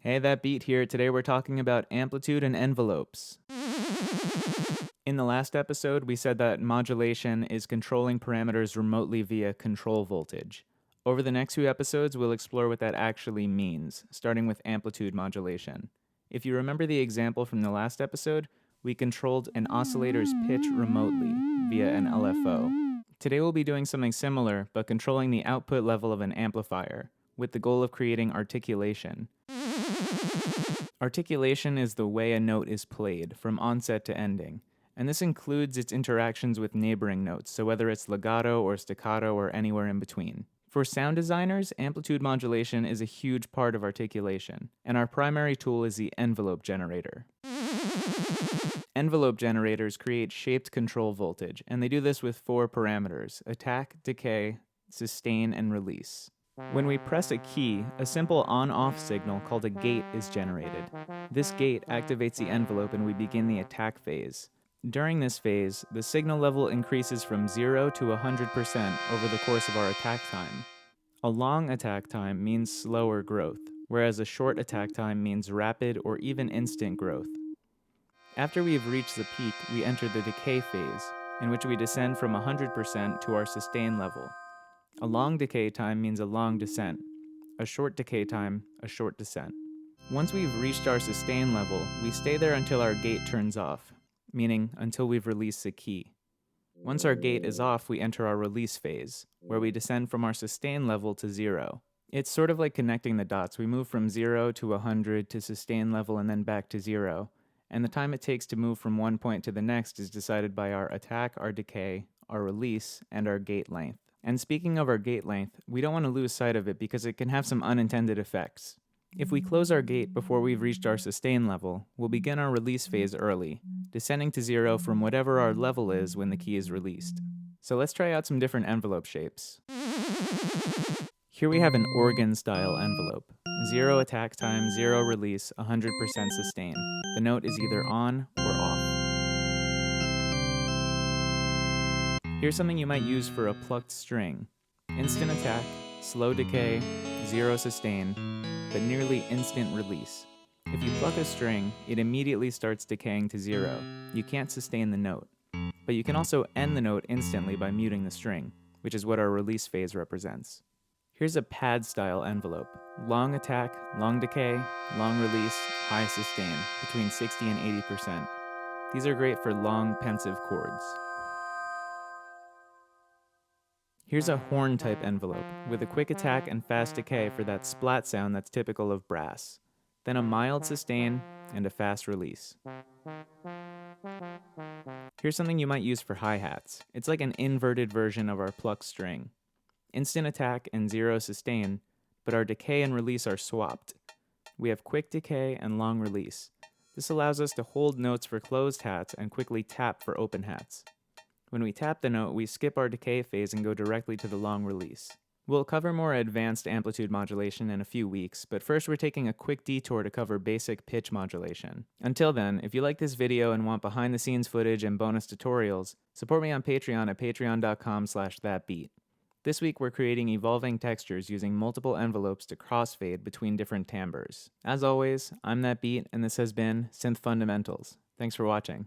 Hey, that beat here. Today we're talking about amplitude and envelopes. In the last episode, we said that modulation is controlling parameters remotely via control voltage. Over the next few episodes, we'll explore what that actually means, starting with amplitude modulation. If you remember the example from the last episode, we controlled an oscillator's pitch remotely via an LFO. Today we'll be doing something similar, but controlling the output level of an amplifier, with the goal of creating articulation. Articulation is the way a note is played, from onset to ending, and this includes its interactions with neighboring notes, so whether it's legato or staccato or anywhere in between. For sound designers, amplitude modulation is a huge part of articulation, and our primary tool is the envelope generator. Envelope generators create shaped control voltage, and they do this with 4 parameters: attack, decay, sustain, and release. When we press a key, a simple on-off signal called a gate is generated. This gate activates the envelope and we begin the attack phase. During this phase, the signal level increases from 0 to 100% over the course of our attack time. A long attack time means slower growth, whereas a short attack time means rapid or even instant growth. After we've reached the peak, we enter the decay phase, in which we descend from 100% to our sustain level. A long decay time means a long descent. A short decay time, a short descent. Once we've reached our sustain level, we stay there until our gate turns off, meaning until we've released the key. Once our gate is off, we enter our release phase, where we descend from our sustain level to 0. It's sort of like connecting the dots. We move from 0 to 100 to sustain level and then back to 0. And the time it takes to move from one point to the next is decided by our attack, our decay, our release, and our gate length. And speaking of our gate length, we don't want to lose sight of it because it can have some unintended effects. If we close our gate before we've reached our sustain level, we'll begin our release phase early, descending to 0 from whatever our level is when the key is released. So let's try out some different envelope shapes. Here we have an organ-style envelope. 0 attack time, 0 release, 100% sustain. The note is either on or off. Here's something you might use for a plucked string. Instant attack, slow decay, 0 sustain, but nearly instant release. If you pluck a string, it immediately starts decaying to 0. You can't sustain the note. But you can also end the note instantly by muting the string, which is what our release phase represents. Here's a pad-style envelope. Long attack, long decay, long release, high sustain, between 60 and 80%. These are great for long, pensive chords. Here's a horn-type envelope, with a quick attack and fast decay for that splat sound that's typical of brass. Then a mild sustain and a fast release. Here's something you might use for hi-hats. It's like an inverted version of our plucked string. Instant attack and 0 sustain, but our decay and release are swapped. We have quick decay and long release. This allows us to hold notes for closed hats and quickly tap for open hats. When we tap the note, we skip our decay phase and go directly to the long release. We'll cover more advanced amplitude modulation in a few weeks, but first we're taking a quick detour to cover basic pitch modulation. Until then, if you like this video and want behind-the-scenes footage and bonus tutorials, support me on Patreon at patreon.com/thatbeet. This week we're creating evolving textures using multiple envelopes to crossfade between different timbres. As always, I'm That Beat, and this has been Synth Fundamentals. Thanks for watching.